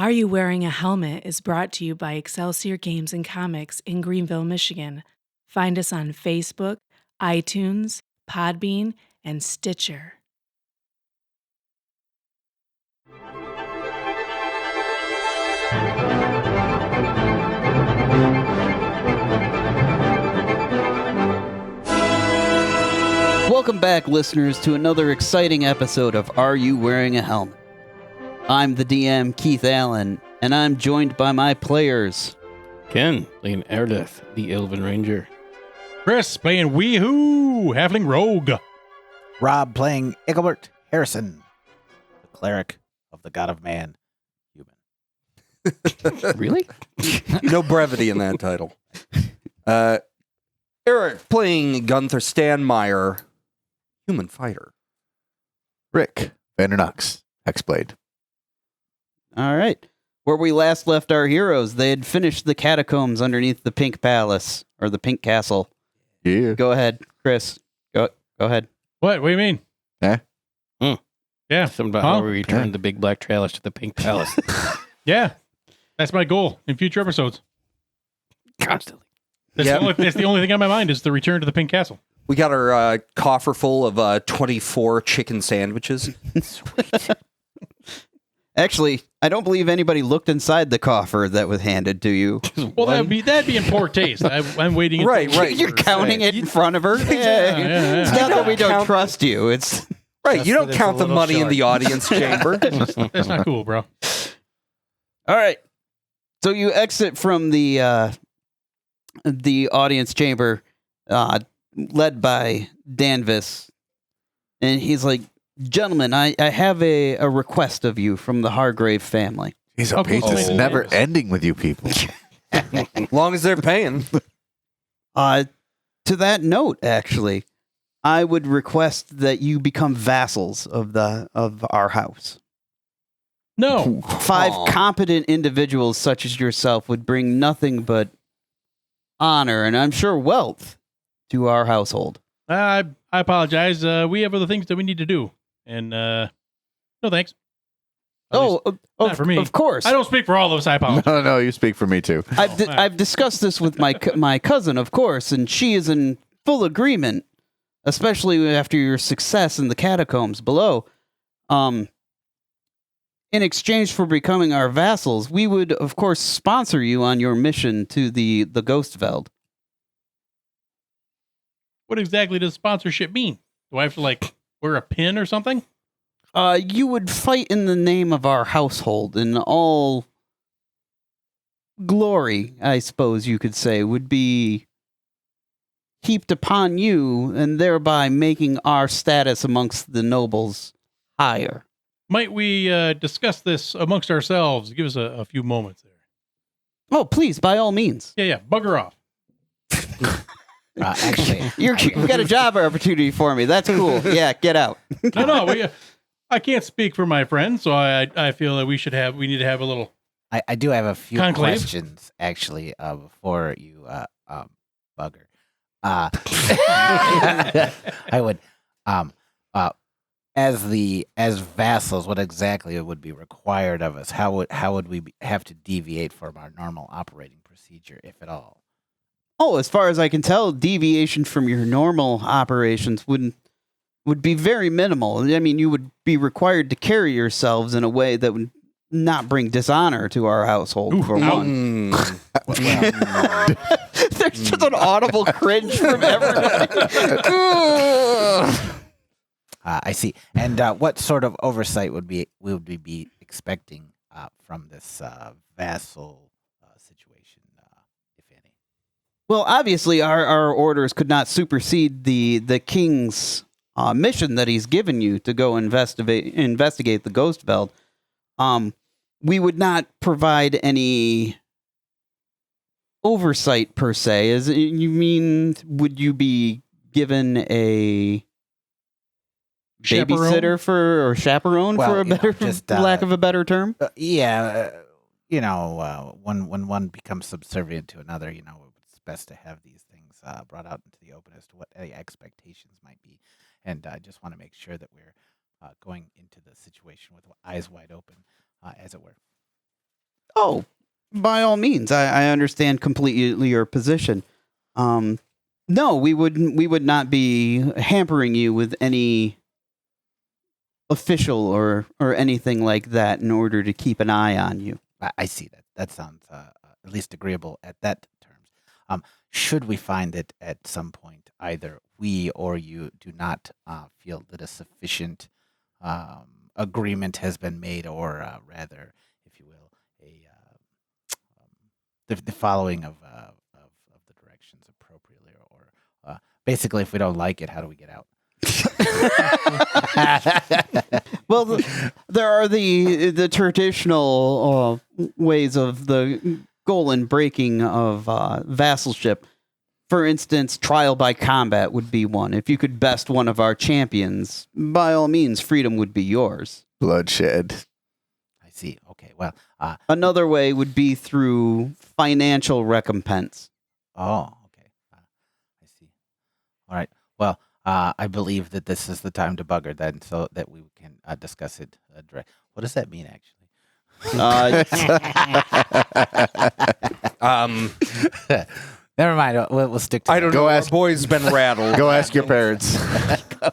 Are You Wearing a Helmet is brought to you by Excelsior Games and Comics in Greenville, Michigan. Find us on Facebook, iTunes, Podbean, and Stitcher. Welcome back, listeners, to another exciting episode of Are You Wearing a Helmet? I'm the DM, Keith Allen, and I'm joined by my players. Ken, playing Erdith, the Elven Ranger. Chris playing Weehoo, Halfling Rogue. Rob playing Igobert Harrison, the cleric of the God of Man, human. Really? No brevity in that title. Eric playing Gunther Stanmeyer, human fighter. Rick Vandernux, Hexblade. All right. Where we last left our heroes, they had finished the catacombs underneath the Pink Palace, or the Pink Castle. Yeah. Go ahead, Chris. Go ahead. What do you mean? Eh? Yeah. Something about how we returned the big black trailer to the Pink Palace. Yeah. That's my goal in future episodes. Constantly. That's the only thing on my mind is the return to the Pink Castle. We got our coffer full of 24 chicken sandwiches. Sweet. Actually, I don't believe anybody looked inside the coffer that was handed to you. Well, that'd be in poor taste. I'm waiting. Right. You're counting it in front of her? Yeah. It's not that we don't trust you. It's Right, you don't count the money in the audience chamber. That's not cool, bro. all right. So you exit from the audience chamber, led by Danvis, and he's like, "Gentlemen, I have a request of you from the Hargrave family." He's a How cool peach is is never this? ending with you people. As long as they're paying. To that note, actually, I would request that you become vassals of our house. No. 5 Aw. competent individuals such as yourself would bring nothing but honor and I'm sure wealth to our household. I apologize. We have other things that we need to do. And no thanks. At least not for me. Of course. I don't speak for all of us. I apologize. No, you speak for me too. I've discussed this with my cousin, of course, and she is in full agreement, especially after your success in the catacombs below. In exchange for becoming our vassals, we would, of course, sponsor you on your mission to the Ghostveld. What exactly does sponsorship mean? Do I have to wear a pin or something? You would fight in the name of our household, and all glory, I suppose you could say, would be heaped upon you, and thereby making our status amongst the nobles higher. Might we discuss this amongst ourselves? Give us a few moments there. Oh, please, by all means. Yeah. Bugger off. Actually, You've got a job opportunity for me. That's cool. Yeah, get out. No. I can't speak for my friends, so I feel that we need to have a little. I do have a few Conclave? questions, actually, before you bugger. I would, as vassals, what exactly would be required of us? How would we have to deviate from our normal operating procedure, if at all? Oh, as far as I can tell, deviation from your normal operations would be very minimal. I mean, you would be required to carry yourselves in a way that would not bring dishonor to our household, for one. There's just an audible cringe from everybody. I see. And what sort of oversight would we be expecting from this vassal situation, if any? Well, obviously, our orders could not supersede the king's mission that he's given you to go investigate the Ghostveld. We would not provide any oversight per se. As you mean, would you be given a babysitter or chaperone Well, for a better, just, lack of a better term? When one becomes subservient to another, it's best to have these things brought out into the open as to what the expectations might be. And I just want to make sure that we're going into the situation with eyes wide open, as it were. Oh, by all means, I understand completely your position. No, we would not be hampering you with any official or anything like that in order to keep an eye on you. I see that. That sounds at least agreeable at that terms. Should we find that at some point either we or you do not feel that a sufficient agreement has been made, or rather, if you will, the following of the directions appropriately, or basically, if we don't like it, how do we get out? Well, there are the traditional ways of the goal breaking of vassalship. For instance, trial by combat would be one. If you could best one of our champions, by all means, freedom would be yours. Bloodshed. I see. Okay. Well. Another way would be through financial recompense. Oh. Okay. I see. All right. Well. I believe that this is the time to bugger then, so that we can discuss it direct. What does that mean, actually? Never mind. We'll stick to. I don't know. Our boy's been rattled. Go ask your parents. All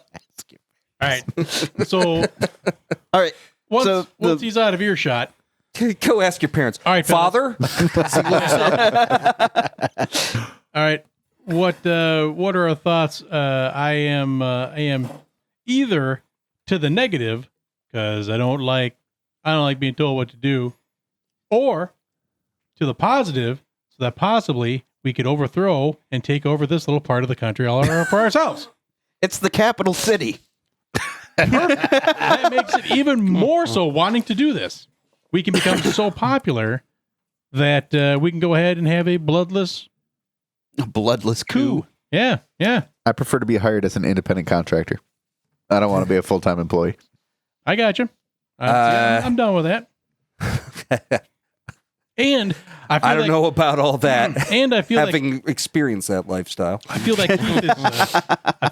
right. So, all right. Once he's out of earshot, go ask your parents. All right, Father. All right. What are our thoughts? I am either to the negative because I don't like being told what to do, or to the positive so that possibly we could overthrow and take over this little part of the country all for ourselves. It's the capital city. That makes it even more so wanting to do this. We can become so popular that we can go ahead and have a bloodless coup. Yeah. I prefer to be hired as an independent contractor. I don't want to be a full-time employee. I got you. I'm done with that. And I don't know about all that. And I feel having experienced that lifestyle, I feel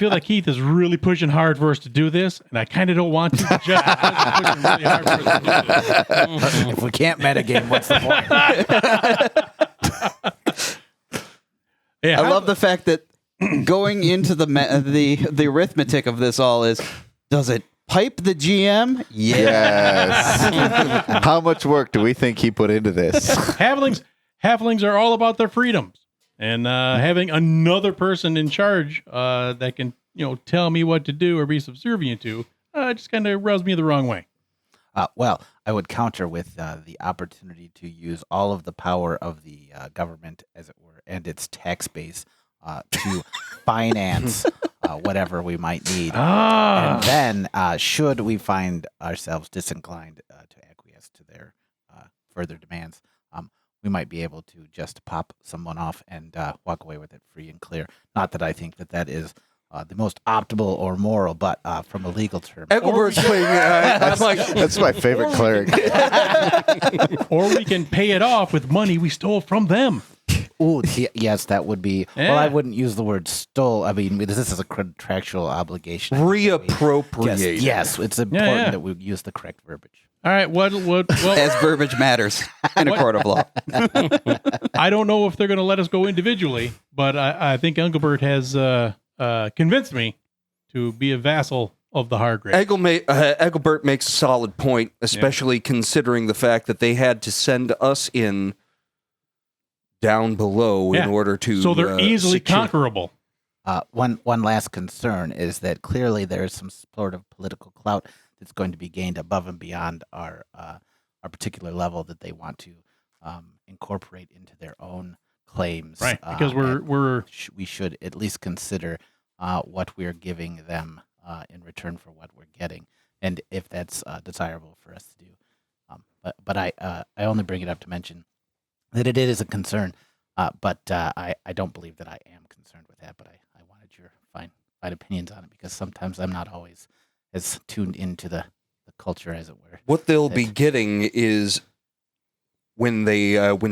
like Keith is really pushing hard for us to do this, and I kind of don't want to. Just because he's pushing really hard for us to do this. If we can't metagame, what's the point? Yeah, I love the fact that going into the arithmetic of this all is, does it pipe the GM? Yes. How much work do we think he put into this? Halflings are all about their freedoms, and having another person in charge that can tell me what to do or be subservient to just kind of rubs me the wrong way. Well, I would counter with the opportunity to use all of the power of the government, as it were, and its tax base to finance whatever we might need. And then, should we find ourselves disinclined to acquiesce to their further demands, we might be able to just pop someone off and walk away with it free and clear. Not that I think that is the most optimal or moral, but from a legal term. Eggelbert's playing. That's my favorite cleric. Or we can pay it off with money we stole from them. Ooh, yes, that would be. Yeah. Well, I wouldn't use the word stole. I mean, this is a contractual obligation. Reappropriate. Yes, it's important that we use the correct verbiage. All right, what As verbiage matters in a court of law. I don't know if they're going to let us go individually, but I think Engelbert has convinced me to be a vassal of the Hargrave. Engelbert makes a solid point, especially considering the fact that they had to send us in down below in order to. So they're easily conquerable. One last concern is that clearly there is some sort of political clout that's going to be gained above and beyond our particular level that they want to incorporate into their own claims. Right, because we should at least consider what we're giving them in return for what we're getting, and if that's desirable for us to do. But I only bring it up to mention that it is a concern, but I don't believe that I am concerned with that. But I wanted your fine opinions on it, because sometimes I'm not always as tuned into the culture, as it were. What they'll be getting is when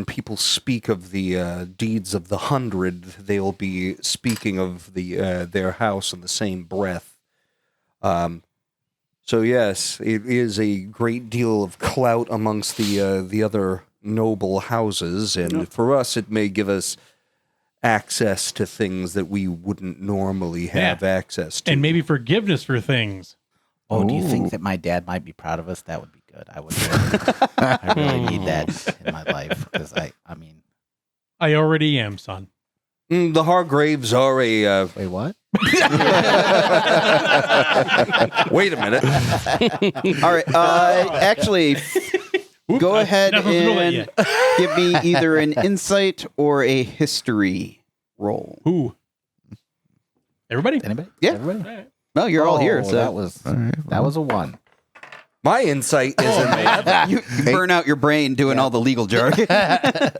people speak of the deeds of the 100, they'll be speaking of their house in the same breath. So yes, it is a great deal of clout amongst the other noble houses, and for us, it may give us access to things that we wouldn't normally have access to. And maybe forgiveness for things. Oh, do you think that my dad might be proud of us? That would be good. I really need that in my life because I mean, I already am, son. The Hargraves are a... wait, what? Wait a minute. All right. Actually, go ahead not supposed to know that and yet. give me either an insight or a history roll. Who? Everybody? Anybody? Yeah. Everybody? All right. No, you're all here. Oh, So that was a 1. My insight is in that. you burn out your brain doing all the legal jargon.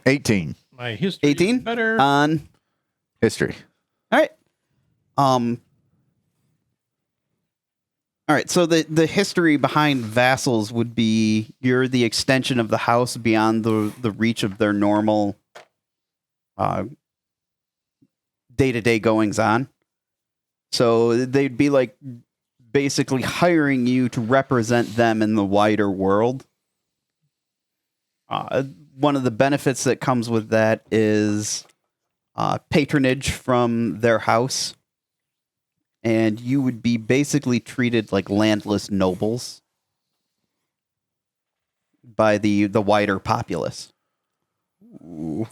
18. My history 18 is better. on. History. All right. All right. So the history behind vassals would be you're the extension of the house beyond the reach of their normal day-to-day goings on. So they'd be like basically hiring you to represent them in the wider world. One of the benefits that comes with that is patronage from their house. And you would be basically treated like landless nobles by the wider populace. Ooh.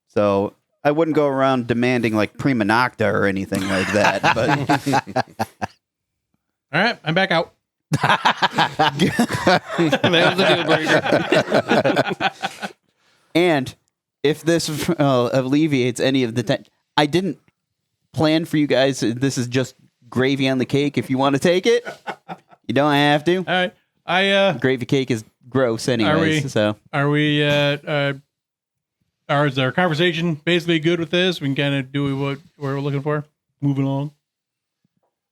So I wouldn't go around demanding like prima nocta or anything like that. But All right, I'm back out. That was a deal breaker. and if this alleviates any of the I didn't plan for you guys. This is just gravy on the cake. If you want to take it, you don't have to. All right. Gravy cake is gross anyways. Is our conversation basically good with this? We can kind of do what we're looking for. Moving along.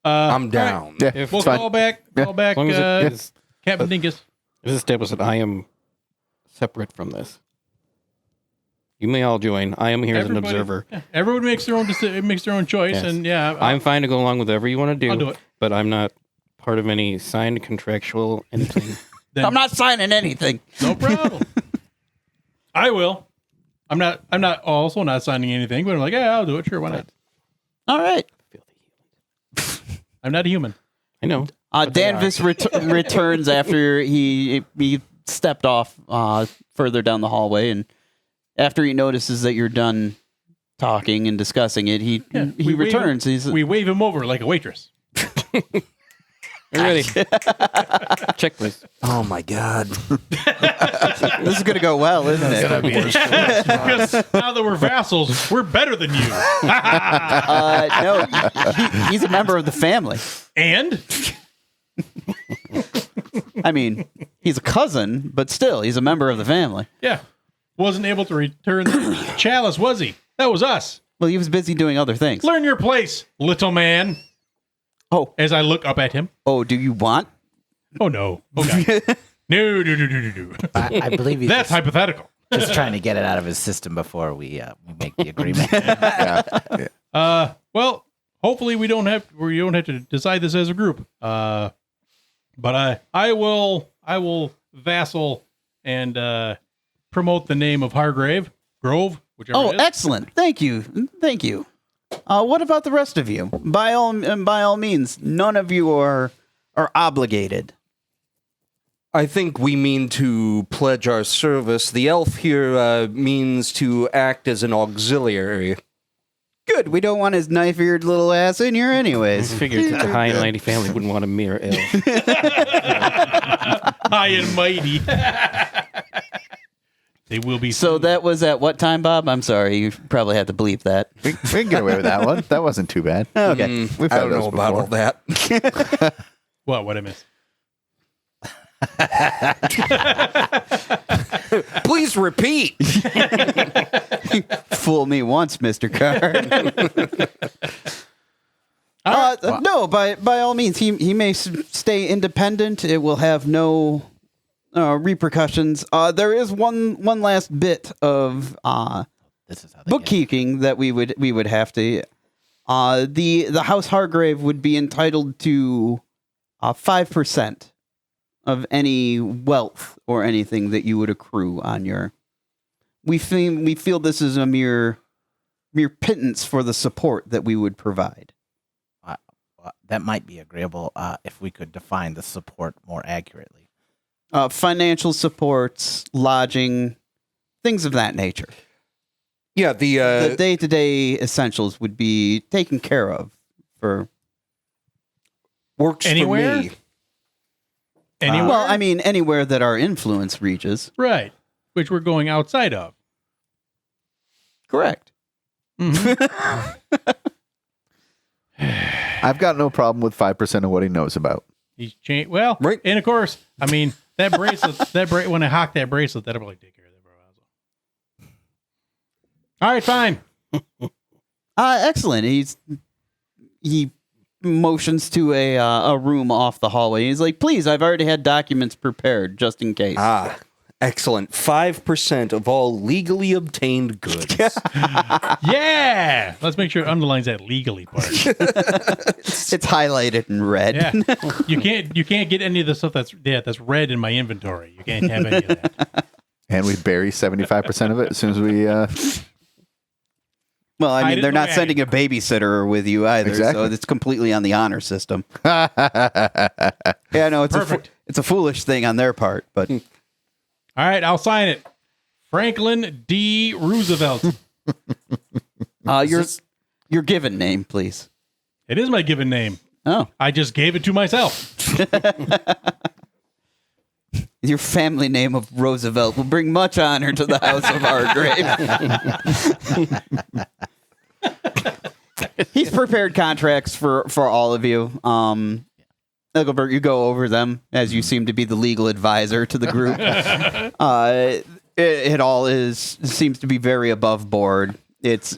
I'm down. Yeah, We'll it's fine. call back. Yeah. Call back. As long as it is Captain Dinkus. established that I am separate from this. You may all join. I am here as an observer. Yeah, everyone makes their own choice, Yes. and yeah, I'm fine to go along with whatever you want to do. I'll do it. But I'm not part of any signed contractual anything. Then I'm not signing anything. no problem. I will. I'm not also not signing anything, but I'm like, yeah, I'll do it. Sure, why not? All right. I'm not a human. I know. Danvis returns after he stepped off further down the hallway, and after he notices that you're done talking and discussing it, he we wave returns. We wave him over like a waitress. We're ready. Checklist. Oh my God. This is gonna go well, isn't it? Because now that we're vassals, we're better than you. No, he's a member of the family. And I mean, he's a cousin, but still, he's a member of the family. yeah, wasn't able to return the chalice, was he? That was us. Well, he was busy doing other things. Learn your place, little man. Oh, As I look up at him. do you want? Oh no. Okay. No. I believe he's That's just, hypothetical. just trying to get it out of his system before we make the agreement. Well, hopefully we don't have to decide this as a group. But I will vassal and promote the name of Grove, whichever Oh, it is. excellent! Thank you. What about the rest of you? By all means, none of you are obligated. I think we mean to pledge our service. The elf here means to act as an auxiliary. Good. We don't want his knife-eared little ass in here, anyways. Figured that the high and mighty family wouldn't want a mere elf. High and mighty. They will be. So that was at what time, Bob? I'm sorry. You probably had to bleep that. We can get away with that one. That wasn't too bad. Okay. We've I had don't know those about before. all that. What I miss? Please repeat. Fool me once, Mr. Carr. No, by all means, he may stay independent. It will have no repercussions. There is one last bit of This is how they bookkeeping that we would have to. The House Hargrave would be entitled to 5% of any wealth or anything that you would accrue on your. We feel this is a mere pittance for the support that we would provide. That might be agreeable if we could define the support more accurately. Financial supports, lodging, things of that nature. Yeah, The day-to-day essentials would be taken care of for. works Anywhere? for me. Anywhere? Well, I mean, anywhere that our influence reaches. Right. Which we're going outside of. Correct. I've got no problem with 5% of what he knows about. He's changed. Well, Right. and of course, I mean, that bracelet, when I hock that bracelet, that'll probably take care of that. All right, fine. Excellent. He motions to a room off the hallway. He's like, "Please, I've already had documents prepared just in case." Excellent. 5% of all legally obtained goods. Yeah. Let's make sure it underlines that legally part. It's highlighted in red. Yeah. You can't get any of the stuff that's red in my inventory. You can't have any of that. And we bury 75% of it as soon as we. Well, I mean, didn't they're know not I- sending a babysitter with you either, Exactly. so it's completely on the honor system. Yeah, no, Perfect. it's a foolish thing on their part, but All right, I'll sign it. Franklin D. Roosevelt. your given name, please. It is my given name. Oh, I just gave it to myself. your family name of Roosevelt will bring much honor to the House of Hargrave. He's prepared contracts for all of you. Engelbert, you go over them as you seem to be the legal advisor to the group. It all seems to be very above board.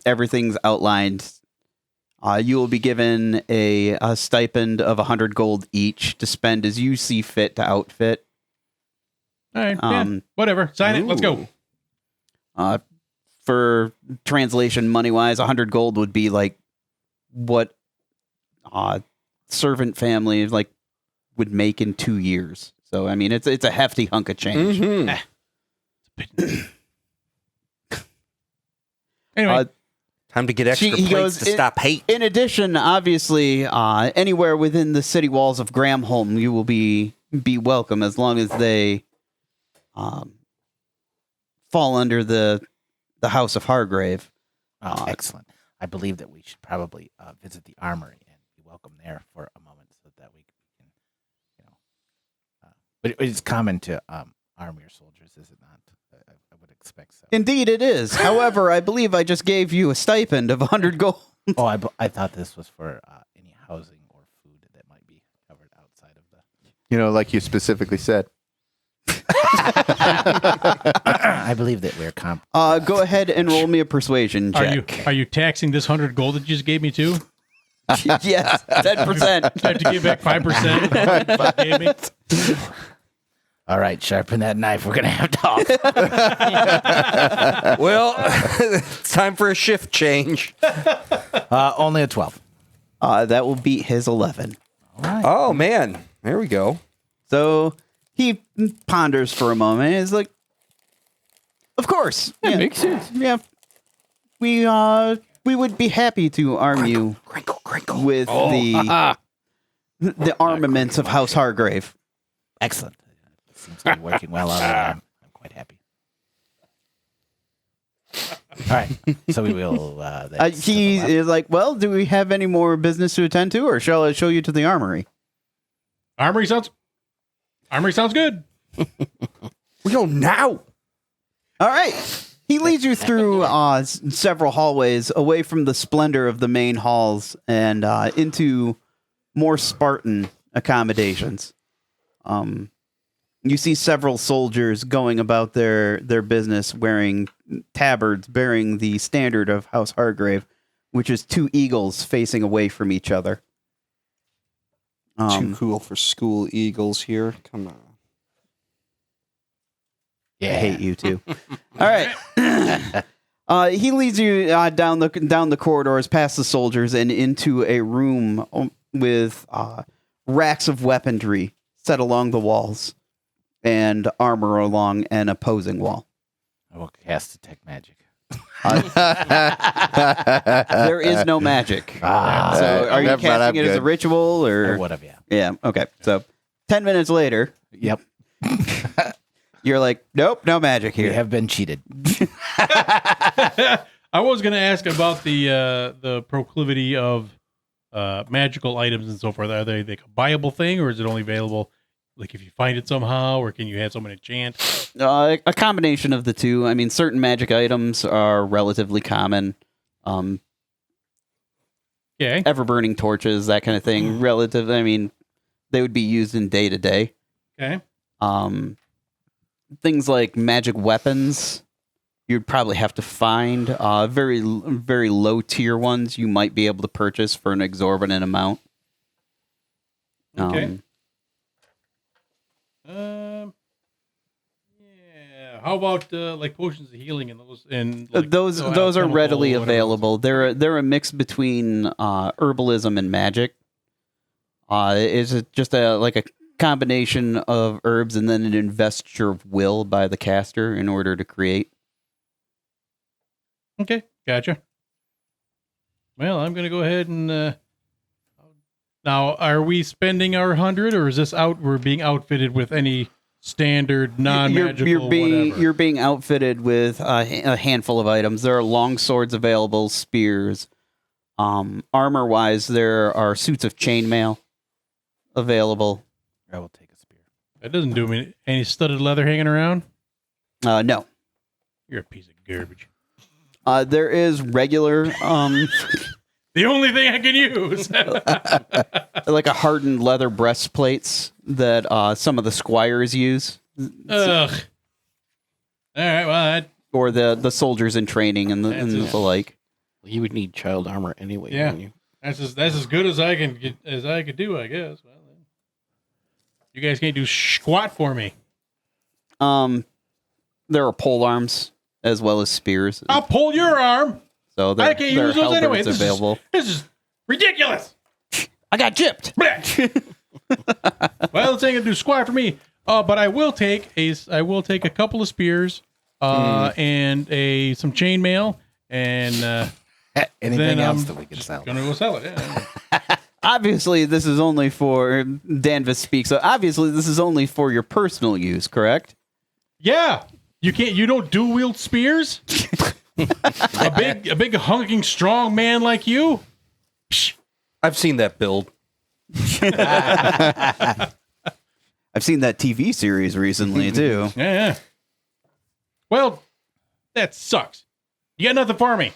Everything's outlined. You will be given a stipend of 100 gold each to spend as you see fit to outfit. All right, yeah, whatever. Sign it. Let's go. For translation, money wise, 100 gold would be like what servant family would make in 2 years. So I mean, it's a hefty hunk of change. Mhm. Anyway, Time to get extra he plates goes, to stop hate. In addition, obviously, anywhere within the city walls of Gramholm, you will be welcome as long as they fall under the House of Hargrave. Excellent. I believe that we should probably visit the armory and be welcome there for a moment, so that we can, but it's common to arm your soldiers, is it not? I would expect so. Indeed, it is. However, I believe I just gave you a stipend of 100 gold. Oh, I thought this was for any housing or food that might be covered outside of the. Like you specifically said. I believe that we're Go ahead and roll me a persuasion check. are you taxing this 100 gold that you just gave me too? Yes, 10%. I have to give back 5% of what you gave me? All right, sharpen that knife. We're gonna have talk. Well, it's time for a shift change. Only a 12. That will beat his 11. All right. Oh, man. There we go. So he ponders for a moment. He's like, "Of course, yeah, Makes sense. yeah. We would be happy to arm you with the armaments of House Hargrave." Excellent. It seems to be working well out there. I'm quite happy. All right. So we will. That's to the He left. is like, "Well, do we have any more business to attend to, or shall I show you to the armory?" Armory sounds good. We go now. All right. He leads you through several hallways away from the splendor of the main halls and into more Spartan accommodations. You see several soldiers going about their business wearing tabards bearing the standard of House Hargrave, which is 2 eagles facing away from each other. Too cool for school eagles here. Come on. I hate you too. All right. He leads you down the corridors, past the soldiers, and into a room with racks of weaponry set along the walls. and armor along an opposing wall. I will cast detect magic. There is no magic. So are you Never mind, casting I'm it as a good. ritual Or or? whatever, yeah. Yeah. Okay. So 10 minutes later, Yep. you're like, nope, no magic We here. have been cheated. I was going to ask about the proclivity of magical items and so forth. Are they like a buyable thing, or is it only available like if you find it somehow, or can you have someone enchant? A combination of the two. I mean, certain magic items are relatively common. Okay. Ever-burning torches, that kind of thing. Relative. I mean, they would be used in day to day. Okay. Things like magic weapons, you'd probably have to find. Very low tier ones you might be able to purchase for an exorbitant amount. Okay. Yeah. How about like potions of healing and those? And like, those are alchemical, readily whatever available. They're a mix between herbalism and magic. It's just a combination of herbs and then an investiture of will by the caster in order to create. Okay, gotcha. Well, I'm gonna go ahead and now, are we spending our 100, or is this out? We're being outfitted with any standard non-magical whatever? You're being outfitted with a handful of items. There are long swords available, spears. Armor wise, there are suits of chainmail available. I will take a spear. That doesn't do me any studded leather hanging around. No. You're a piece of garbage. There is regular, The only thing I can use. like a hardened leather breastplates that some of the squires use, Ugh. All right. Well, or the soldiers in training and the like. Well, you would need child armor anyway. Yeah. Wouldn't you? that's as good as I can get, as I could do, I guess. Well, then. You guys can't do squat for me. There are pole arms as well as spears. I'll pull your arm. So I can't use those anyway. This This is ridiculous. I got gypped. Well, it's ain't gonna do squat for me. But I will take a couple of spears, and some chainmail, and Anything then else I'm that we can sell? gonna go sell it. Yeah. Obviously, this is only for Danvis speaks. So obviously, this is only for your personal use, correct? Yeah, you don't dual wield spears. a big hunking strong man like you. Psh. I've seen that build. I've seen that TV series recently too. Yeah. Well, that sucks. You got nothing for me.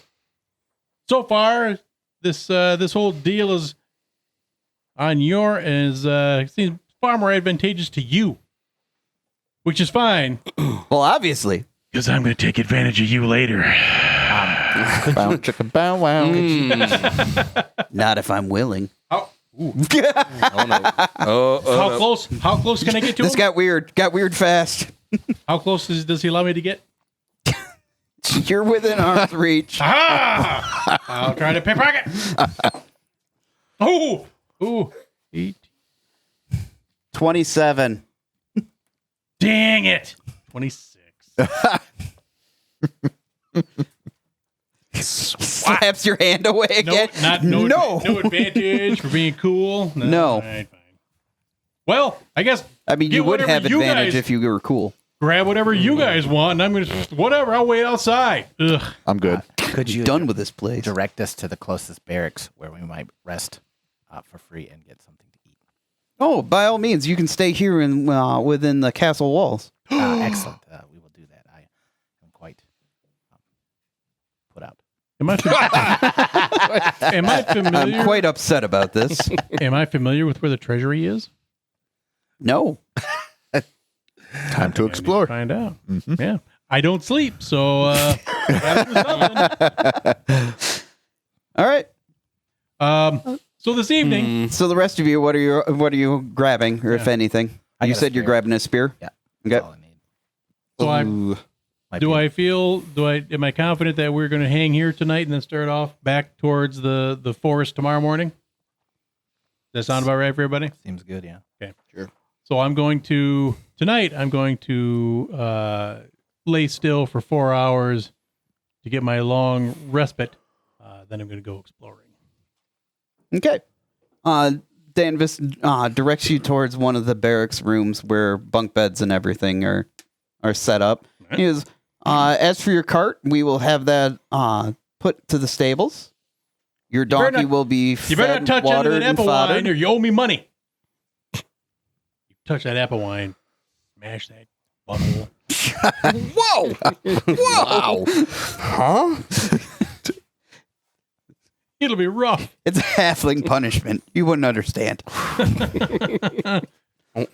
So far, this whole deal is seems far more advantageous to you, which is fine. Well, obviously, Because I'm going to take advantage of you later. Bow, chicka, bow, wow. not if I'm willing. How, ooh. Oh no! How close? How close can I get to This him? got weird. Got weird fast. How close does he allow me to get? You're within arm's reach. Ah! I'll try to pickpocket. Oh, ooh, 8. 27. Dang it! 26. Slaps your hand away again. No advantage for being cool. No. All right, fine. Well, I guess I mean, get you would whatever have you advantage guys- if you were cool. grab whatever you guys want, and I'm gonna whatever. I'll wait outside. Ugh. I'm good. Could you Done with this place. direct us to the closest barracks where we might rest for free and get something to eat? Oh, by all means, you can stay here in within the castle walls. Excellent. We will do that. I am quite put out. Am I familiar? I'm quite upset about this. Am I familiar with where the treasury is? No. Time to I need explore. find out. Yeah, I don't sleep, so gotta do something. All right. So this evening, So the rest of you, what are you grabbing, or if anything? I You got a said you're spear. grabbing a spear. Yeah. Okay. That's all I need. so I Might do. be- Am I confident that we're going to hang here tonight and then start off back towards the forest tomorrow morning? Does that sound about right for everybody? Seems good, yeah. So I'm going to lay still for 4 hours to get my long respite. Then I'm going to go exploring. Okay. Danvis directs you towards one of the barracks rooms where bunk beds and everything are set up. Right. He goes, as for your cart, we will have that put to the stables. Your donkey not- will be You better not fed, touch any of watered, that and apple wine foddered. or you owe me money. You touch that apple wine, smash that butthole. Whoa! Whoa! Huh? It'll be rough. It's a halfling punishment. You wouldn't understand. Don't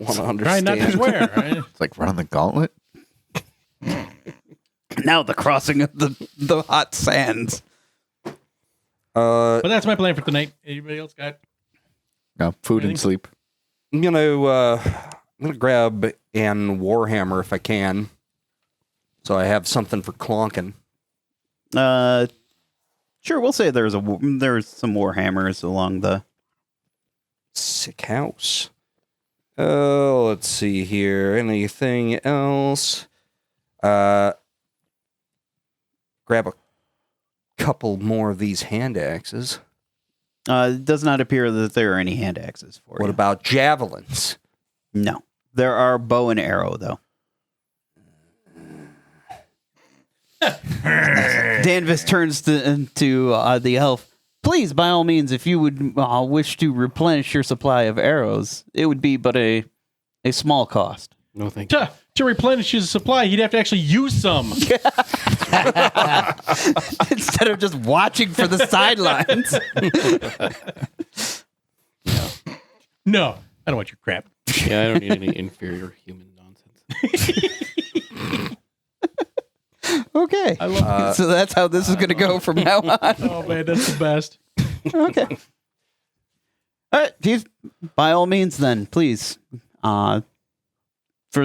want to Try understand. not to swear. Right? It's like running the gauntlet. Now the crossing of the hot sands. But that's my plan for tonight. Anybody else got? No, food and Anything? sleep. I'm gonna grab an Warhammer if I can, so I have something for clonking. Sure, we'll say there's some warhammers along the. Sick house. Oh, let's see here. Anything else? Grab a couple more of these hand axes. It does not appear that there are any hand axes for What you. about javelins? No, there are bow and arrow though. Danvis turns to the elf. Please, by all means, if you would wish to replenish your supply of arrows, it would be but a small cost. No, thank you. To replenish his supply, he'd have to actually use some. Instead of just watching for the sidelines. No, I don't want your crap. Yeah, I don't need any inferior human nonsense. Okay. I love So that's how this is going to go from now on. Oh man, that's the best. Okay. All right. By all means, then, please. For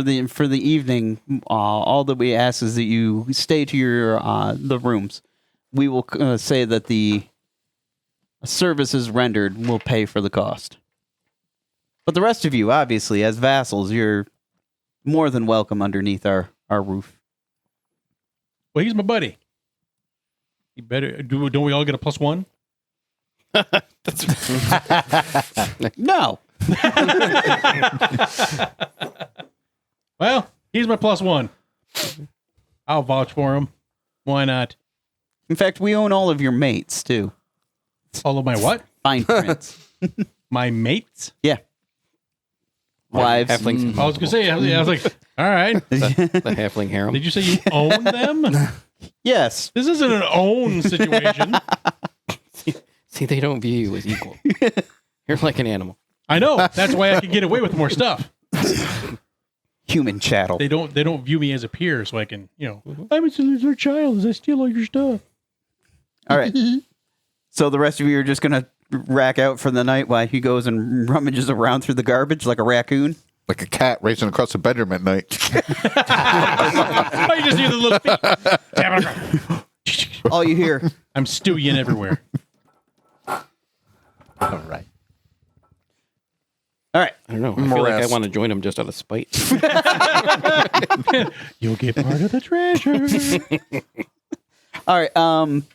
the evening, all that we ask is that you stay to your the rooms. We will say that the services rendered will pay for the cost. But the rest of you, obviously, as vassals, you're more than welcome underneath our roof. Well, he's my buddy. You better don't we all get a +1? No. Well, he's my +1. I'll vouch for him. Why not? In fact, we own all of your mates too. All of my what? Fine prints. My mates? Yeah. Wives. Halflings. I was gonna say, I was like, all right. The halfling harem. Did you say you own them? Yes. This isn't an own situation. See, they don't view you as equal. You're like an animal. I know. That's why I can get away with more stuff. Human chattel. They don't view me as a peer, so I can, I'm their child as I steal all your stuff. All right. So the rest of you are just going to rack out for the night while he goes and rummages around through the garbage like a raccoon? Like a cat racing across the bedroom at night. Oh, you just hear the little feet. All you hear. I'm stewing everywhere. All right. All right. I don't know. I feel like I Morass. want to join them just out of spite. You'll get part of the treasure. All right.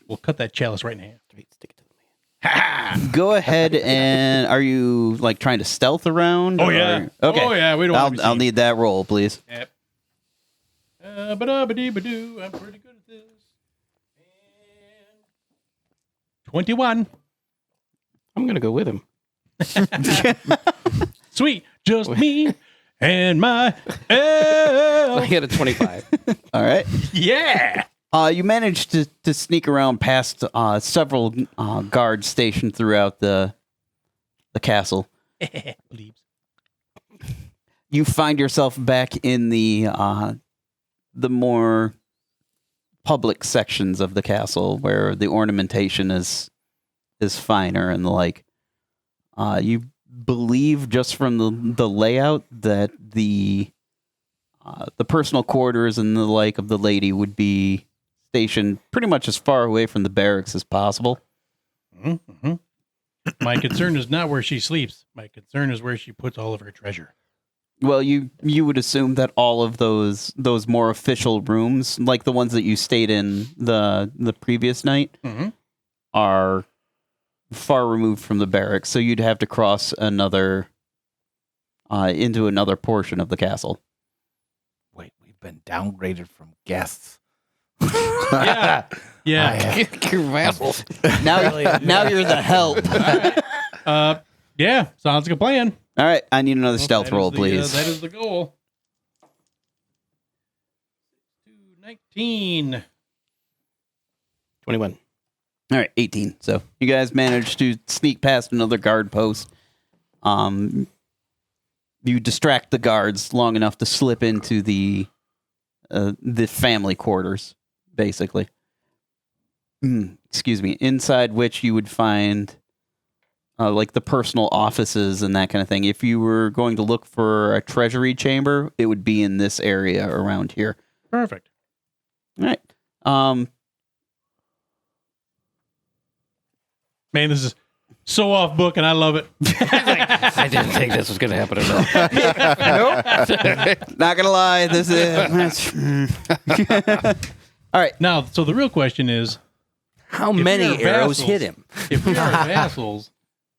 We'll cut that chalice right in half. Stick it to the man. Go ahead and are you like trying to stealth around? Oh, yeah. or- Okay. Oh, yeah. We don't want to be I'll seen. need that roll, please. Yep. Ba-da-ba-dee-ba-doo. I'm pretty good at this. And 21. I'm going to go with him. Sweet. Just me and my I elf. got a 25. All right. Yeah. You managed to sneak around past several guards stationed throughout the castle. Bleeps. You find yourself back in the more public sections of the castle where the ornamentation is finer and the like. You believe just from the layout that the personal quarters and the like of the lady would be stationed pretty much as far away from the barracks as possible. My concern is not where she sleeps. My concern is where she puts all of her treasure. Well, you would assume that all of those more official rooms, like the ones that you stayed in the previous night, are far removed from the barracks. So you'd have to cross another into another portion of the castle. Wait, we've been downgraded from guests. Yeah. Your vassals. Now you're the help. Yeah, sounds like a plan. All right, I need another stealth That is roll, the, please. that is the goal. 19. 21. All right, 18. So you guys managed to sneak past another guard post. You distract the guards long enough to slip into the family quarters, basically. Excuse me. Inside which you would find like the personal offices and that kind of thing. If you were going to look for a treasury chamber, it would be in this area around here. Perfect. All right. Man, this is so off book, and I love it. I didn't think this was going to happen at all. Nope. Not gonna lie, this is. All right. Now, so the real question is, How If we many are arrows vassals- hit him? if we are vassals,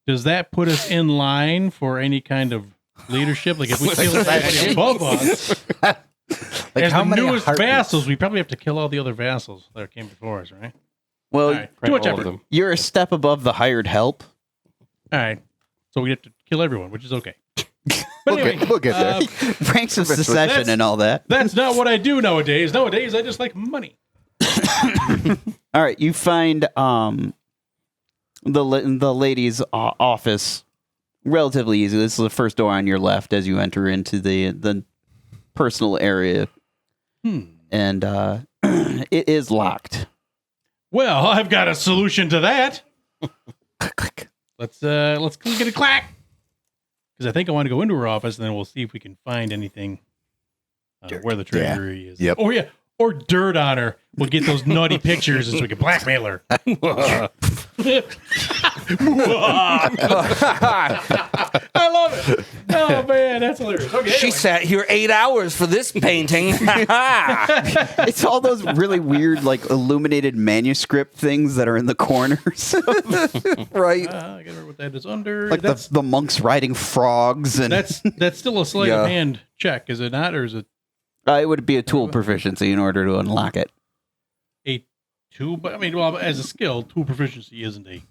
does that put us in line for any kind of leadership? Like if we kill somebody above us, Like as how the many newest heartbeats? vassals, we probably have to kill all the other vassals that came before us, right? Well, All right. Too much All of effort. them. you're a step above the hired help. All right. So we have to kill everyone, which is okay. But We'll anyway, get there. Ranks of secession and all that. that's not what I do nowadays. Nowadays, I just like money. All right, you find the lady's office relatively easy. This is the first door on your left as you enter into the personal area, and it is locked. Well, I've got a solution to that. Click. Let's click a clack. Because I think I want to go into her office, and then we'll see if we can find anything where the treasury is. Yep. Oh yeah, or dirt on her. We'll get those naughty pictures, and so we can blackmail her. I love it. Oh man, that's hilarious. Okay, She anyway. sat here 8 hours for this painting. It's all those really weird, like illuminated manuscript things that are in the corners, Right. I gotta remember what that is under. like the monks riding frogs, and that's still a sleight Yeah. of hand check, is it not, or is it it would be a tool proficiency in order to unlock it. a tool? But I mean, well, as a skill, tool proficiency isn't a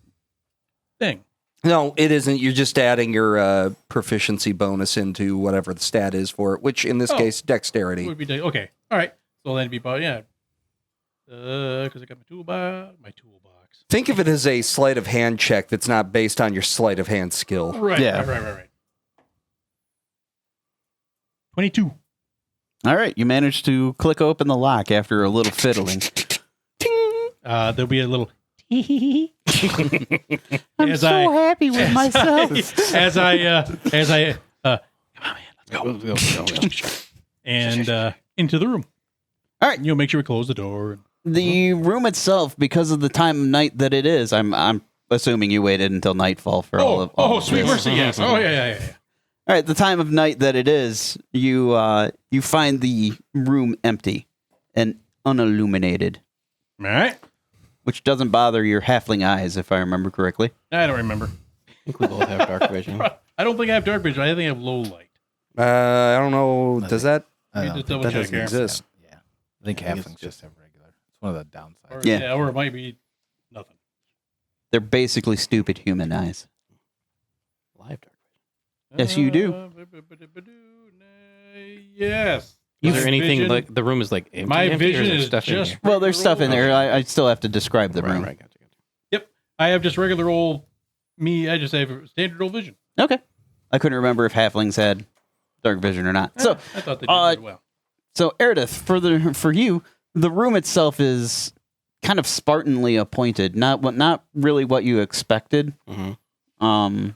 thing. No, it isn't. You're just adding your proficiency bonus into whatever the stat is for it, which in this Oh. case, It dexterity. would be okay. All right. So then it'd be about because I got my toolbox. Think of it as a sleight of hand check that's not based on your sleight of hand skill. Right. Yeah. Right. 22. All right, you managed to click open the lock after a little fiddling. There'll be a little. I'm As so I- happy with myself. as I come on, man, Go. and into the room. All right. You'll make sure we close the door. The room itself, because of the time of night that it is, I'm assuming you waited until nightfall for all of sweet this. mercy, yes. Oh yeah. All right, the time of night that it is, you find the room empty and unilluminated, All right. which doesn't bother your halfling eyes, if I remember correctly. I don't remember. I think we both have dark vision. I don't think I have dark vision. I think I have low light. I don't know. Does that? I You don't just think double that check doesn't here. exist. Yeah. I think I think it's halflings just have regular. It's one of the downsides. Or, Yeah. or it might be nothing. They're basically stupid human eyes. Live dark Yes, you do. Yes. vision. Is there anything Vision- like the room is like empty? My empty, or vision there is stuff in just. here? Well, there's stuff in there. regular I still have to describe the room. Right, gotcha. Yep. I have just regular old me. I just have standard old vision. Okay. I couldn't remember if halflings had dark vision or not. So, I thought they did very well. So Eridith, for you, the room itself is kind of Spartanly appointed. Not really what you expected. Mhm.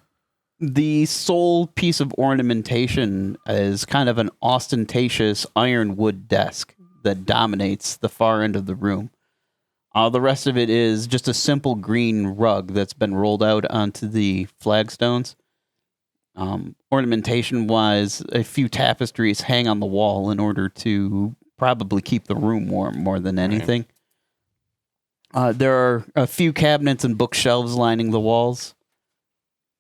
The sole piece of ornamentation is kind of an ostentatious ironwood desk that dominates the far end of the room. The rest of it is just a simple green rug that's been rolled out onto the flagstones. Ornamentation-wise, a few tapestries hang on the wall in order to probably keep the room warm more than anything. There are a few cabinets and bookshelves lining the walls,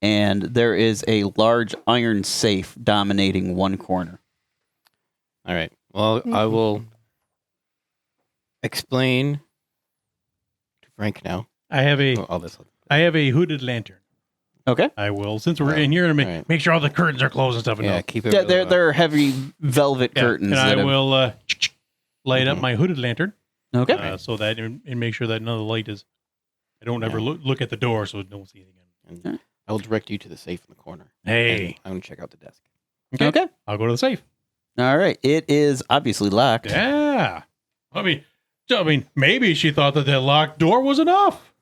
and there is a large iron safe dominating one corner. All right. Well, I will explain to Frank now. I have a all this. hooded lantern. Okay. I will, since we're in here, right. make sure all the curtains are closed and stuff. Yeah, keep it. Yeah, real, they're heavy velvet curtains. And I that have- will light up my hooded lantern. Okay. So that and make sure that none of the light is. I don't ever look at the door, so don't see anything. and I will direct you to the safe in the corner. Hey, And I'm going to check out the desk. Okay. I'll go to the safe. All right. It is obviously locked. Yeah. I mean, maybe she thought that locked door was enough.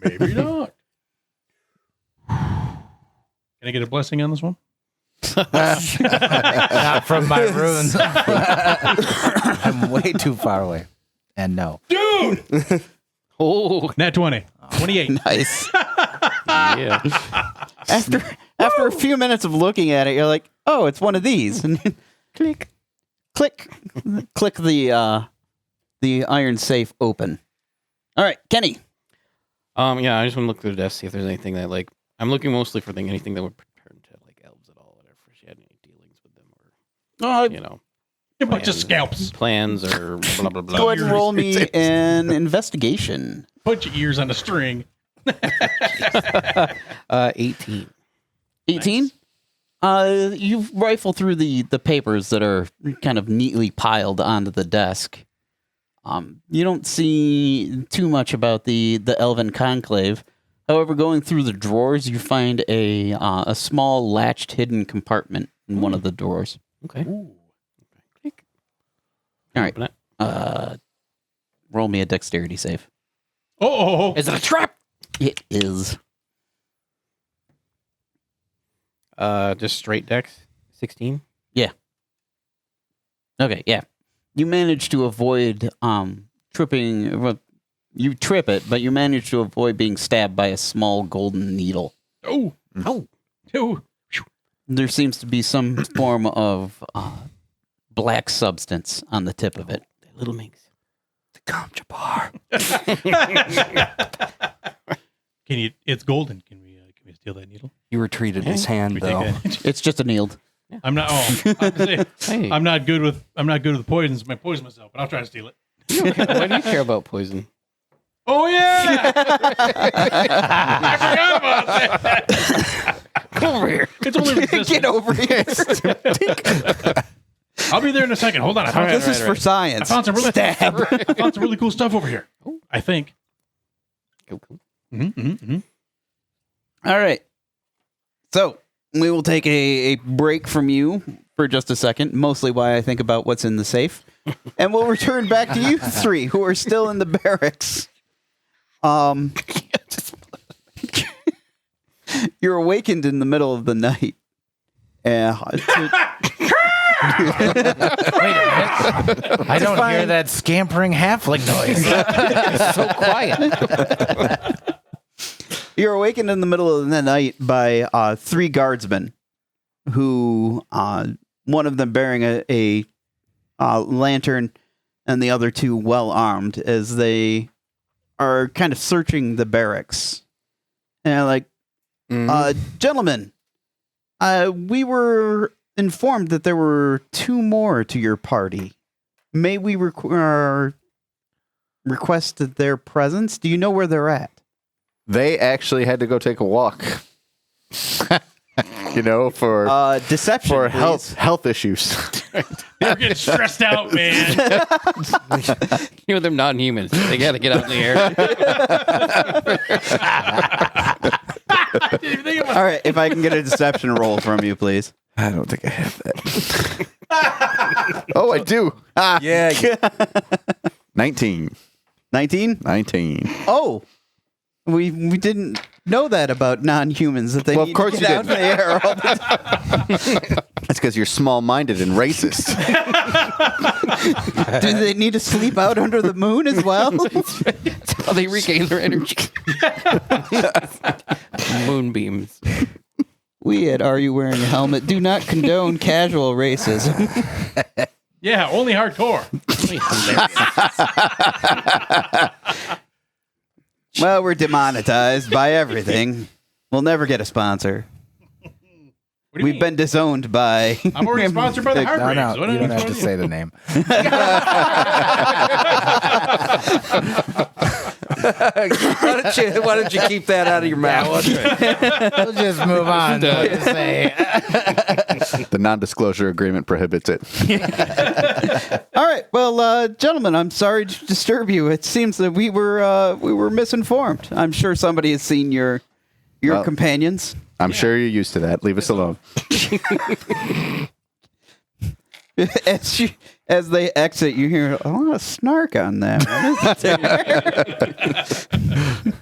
Maybe not. Can I get a blessing on this one? Not from my runes. I'm way too far away. And no. Dude! Oh, Nat 20. 28. Nice. yeah. After a few minutes of looking at it, you're like, oh, it's one of these. And click, click the iron safe open. All right, Kenny. Yeah, I just want to look through the desk, see if there's anything that, like, I'm looking mostly for anything that would pertain to, like, elves at all, whatever. If she had any dealings with them or, you know. A bunch of scalps. Plans or blah, blah, blah. Go ahead and roll me an investigation. Bunch of ears on a string. 18. 18? Nice. You rifle through the papers that are kind of neatly piled onto the desk. You don't see too much about the Elven Conclave. However, going through the drawers, you find a small latched hidden compartment in one of the drawers. Okay. Ooh. All right. Open it. Roll me a dexterity save. Oh. Is it a trap? It is. Just straight dex. 16. Okay, yeah. You manage to avoid tripping. Well, you trip it, but you manage to avoid being stabbed by a small golden needle. Oh. There seems to be some form of black substance on the tip of it. Little minx. The Gomcha bar. It's golden. Can we steal that needle? You retreated his hand, Can we though. take that? It's just a needle. I'm not. Hey. I'm not good with poisons. I poison myself, but I'll try to steal it. Why do you care about poison? Oh yeah! I forgot about that. Come over here. It's only resistance. Get over here. I'll be there in a second. Hold on. I found This is for I science. found some really cool stuff over here. I think. Cool. All right. So we will take a break from you for just a second, mostly while I think about what's in the safe. And we'll return back to you three who are still in the barracks. You're awakened in the middle of the night. Wait a minute. I don't hear that scampering halfling noise. It's so quiet. You're awakened in the middle of the night by three guardsmen who, one of them bearing a lantern and the other two well armed, as they are kind of searching the barracks. And they're like, gentlemen, we were informed that there were two more to your party. May we request their presence? Do you know where they're at? They actually had to go take a walk. For Deception, for please. health issues. They're getting stressed out, man. You know, they're non-humans. They got to get out in the air. All right, if I can get a deception roll from you, please. I don't think I have that. Oh, I do. Yeah. 19. 19? 19. Oh, we didn't know that about non-humans, that they Well, of need course to you get out in the air all the time. That's because you're small-minded and racist. Do they need to sleep out under the moon as well? That's how they regain their energy. Moonbeams. We at Are You Wearing a Helmet do not condone casual racism. Yeah, only hardcore. Well, we're demonetized by everything. We'll never get a sponsor. What do you We've mean? been disowned by. I'm already sponsored by the Heart No, Race. no, What you are don't have to doing? say the name. Why don't you keep that out of your mouth? We'll just move on. What to say? The non-disclosure agreement prohibits it. All right, well, gentlemen, I'm sorry to disturb you. It seems that we were misinformed. I'm sure somebody has seen your Well, companions. I'm sure you're used to that. Leave us alone. As they exit, you hear a lot of snark on that one.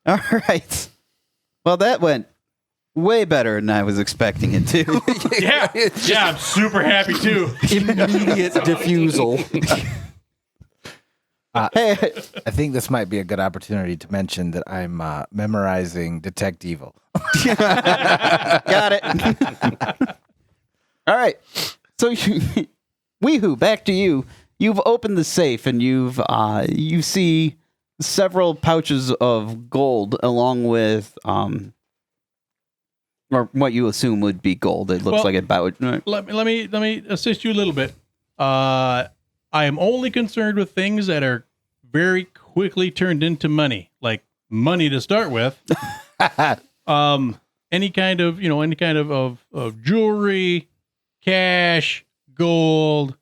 All right. Well, that went way better than I was expecting it to. Yeah, I'm super happy too. Immediate diffusal. Hey, I think this might be a good opportunity to mention that I'm memorizing Detect Evil. got it. All right. So, Weehoo, back to you. You've opened the safe and you see several pouches of gold along with or what you assume would be gold. It looks Well, like about. Let me assist you a little bit. I am only concerned with things that are very quickly turned into money, like money to start with. Any kind of jewelry, cash, gold,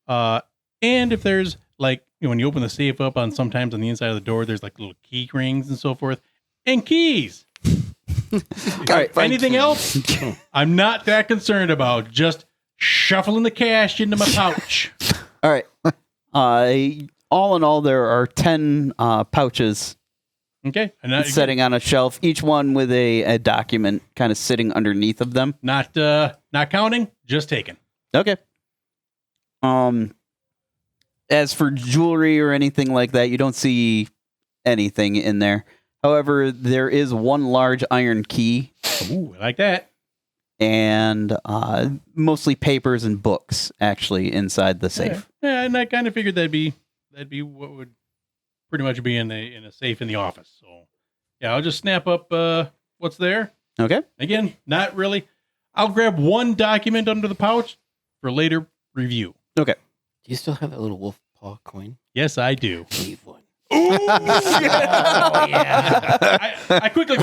and if there's like when you open the safe up sometimes on the inside of the door, there's like little key rings and so forth, and keys. All right. Anything else? I'm not that concerned about. Just shuffling the cash into my pouch. All right. All in all, there are 10 pouches Okay, and sitting on a shelf, each one with a document kind of sitting underneath of them. not counting, just taking. Okay. As for jewelry or anything like that, you don't see anything in there. However, there is one large iron key Ooh, I like that. and mostly papers and books actually inside the safe. Yeah, and I kind of figured that'd be what would pretty much be in a safe in the office. So yeah, I'll just snap up what's there. Okay. Again, not really. I'll grab one document under the pouch for later review. Okay. Do you still have that little wolf paw coin? Yes, I do. Leave one. Ooh, yeah. I quickly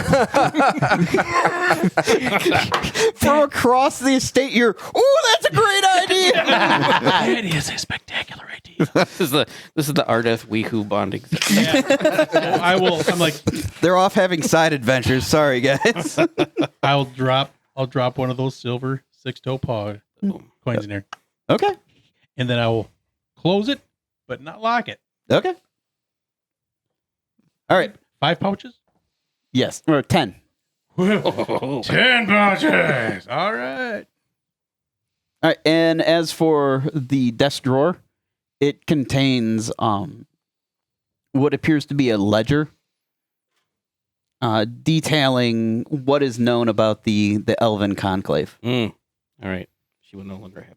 From across the estate, you're, oh, that's a great idea. That is a spectacular idea. This is the Ardeth Weehoo bonding. Yeah. So I'm like, They're off having side adventures. Sorry, guys. I'll drop one of those silver 6-toe paw coins in there, Okay. and then I will close it, but not lock it. Okay. All right. 5 pouches. Yes. Or 10. 10 pouches. All right. All right. And as for the desk drawer, it contains what appears to be a ledger detailing what is known about the Elven Conclave. All right. She will no longer have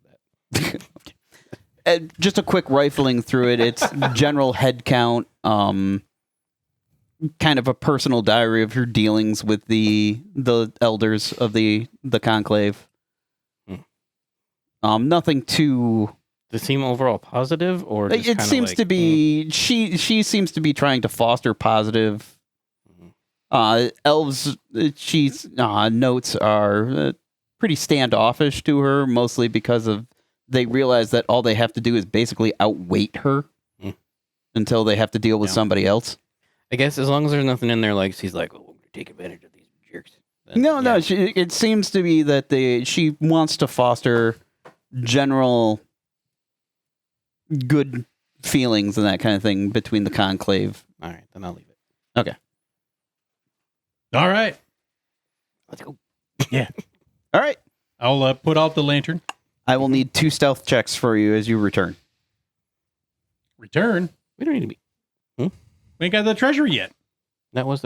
that. Just a quick rifling through it. It's general head count, kind of a personal diary of your dealings with the elders of the conclave. Nothing too. Does it seem overall positive, or just It seems like, to be she seems to be trying to foster positive. Elves, she's notes are pretty standoffish to her, mostly because of they realize that all they have to do is basically outweight her until they have to deal with somebody else. I guess as long as there's nothing in there, like she's like, "Oh, we're gonna take advantage of these jerks." Then, No, yeah. it seems to be that she wants to foster general good feelings and that kind of thing between the conclave. All right, then I'll leave it. Okay. All right. Let's go. All right. I'll put out the lantern. I will need 2 stealth checks for you as you return. Return. We don't need to be. We ain't got the treasure yet. That was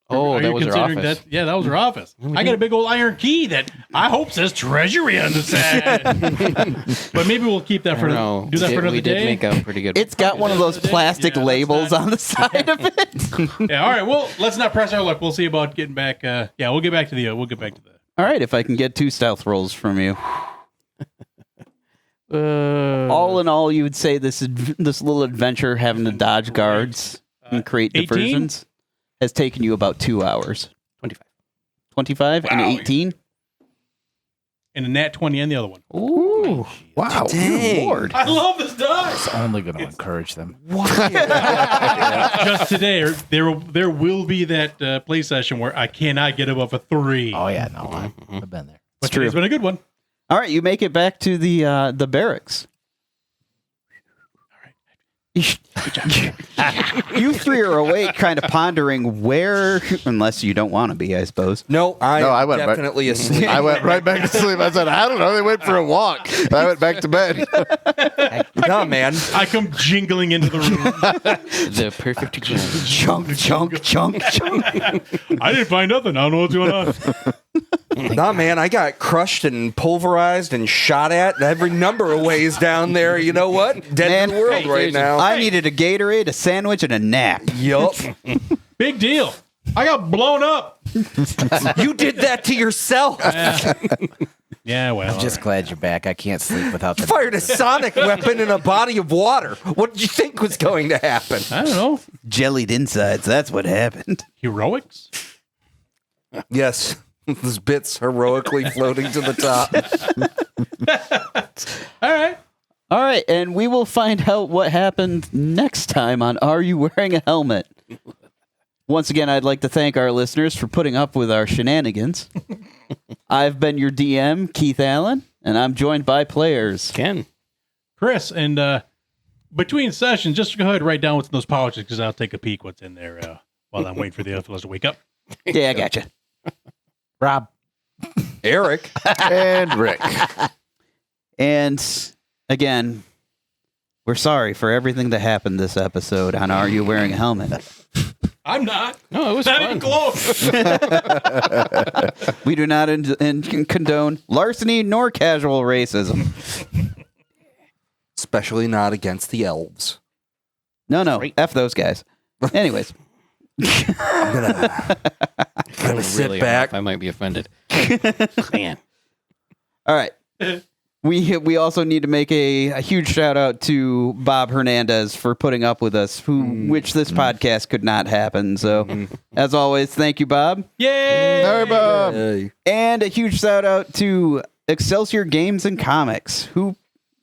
Oh, Are that you was her considering office. that? Yeah, that was her office. I got a big old iron key that I hope says Treasury on the side. But maybe we'll keep that for No, do that for another we did day. make a pretty good. It's got one of those plastic Yeah, that's labels not- on the side of it. Yeah, all right. Well, let's not press our luck. We'll see about getting back. Yeah, we'll get back to the. All right, if I can get 2 stealth rolls from you. All in all, you would say this little adventure having to dodge guards and create 18? diversions has taken you about 2 hours. 25. 25 and Wow. 18? And a nat 20 and the other one. Ooh. Wow. Good Lord. I love this dice. It's only going to encourage them. Just today, there will be that play session where I cannot get above a 3. Oh, yeah. No, I've been there. but true. today's been a good one. All right, you make it back to the barracks. You 3 are awake, kind of pondering where, unless you don't want to be, I suppose. No, I went definitely asleep. I went right back to sleep. I said, I don't know. They went for a walk. I went back to bed. Nah, man. I come jingling into the room. The perfect example. Chunk, chunk, chunk, chunk. I didn't find nothing. I don't know what's going on. Nah, man. I got crushed and pulverized and shot at every number of ways down there. You know what? Dead Man, to the world hey, right seriously. now. I needed a Gatorade, a sandwich, and a nap. Yup. Big deal. I got blown up. You did that to yourself. Yeah, well. I'm just glad you're back. I can't sleep without the. Fired a sonic weapon in a body of water. What did you think was going to happen? I don't know. Jellied insides, that's what happened. Heroics? Yes. Those bits heroically floating to the top. All right. All right, and we will find out what happened next time on Are You Wearing a Helmet? Once again, I'd like to thank our listeners for putting up with our shenanigans. I've been your DM, Keith Allen, and I'm joined by players. Ken. Chris, and between sessions, just go ahead and write down what's in those pouches because I'll take a peek what's in there while I'm waiting for the other fellows to wake up. Yeah, I gotcha. Rob. Eric. And Rick. And again, we're sorry for everything that happened this episode on Are You Wearing a Helmet? I'm not. No, it was Not fun. even close. We do not condone larceny nor casual racism. Especially not against the elves. No, Great. F those guys. Anyways. I'm gonna sit Really back. off. I might be offended. Man. All right. We also need to make a huge shout out to Bob Hernandez for putting up with us, which this podcast could not happen. So, as always, thank you, Bob. Yay! All right, Bob. Hey. And a huge shout out to Excelsior Games and Comics, who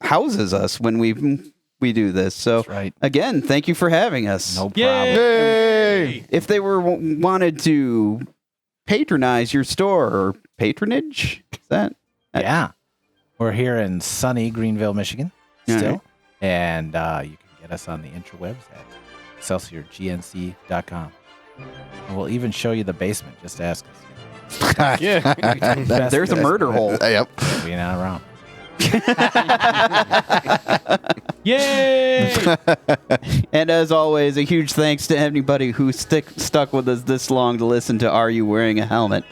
houses us when we do this. So, That's right. again, thank you for having us. No problem. Yay! Hey. If they wanted to patronize your store or patronage, is that? Yeah. We're here in sunny Greenville, Michigan, All still. right. And you can get us on the interwebs at ExcelsiorGNC.com. And we'll even show you the basement. Just ask us. Yeah. Best There's a place murder hole. Yep. We're not around. Yay! And as always, a huge thanks to anybody who stuck with us this long to listen to Are You Wearing a Helmet?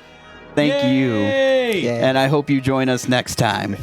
Thank you. Yay! And I hope you join us next time.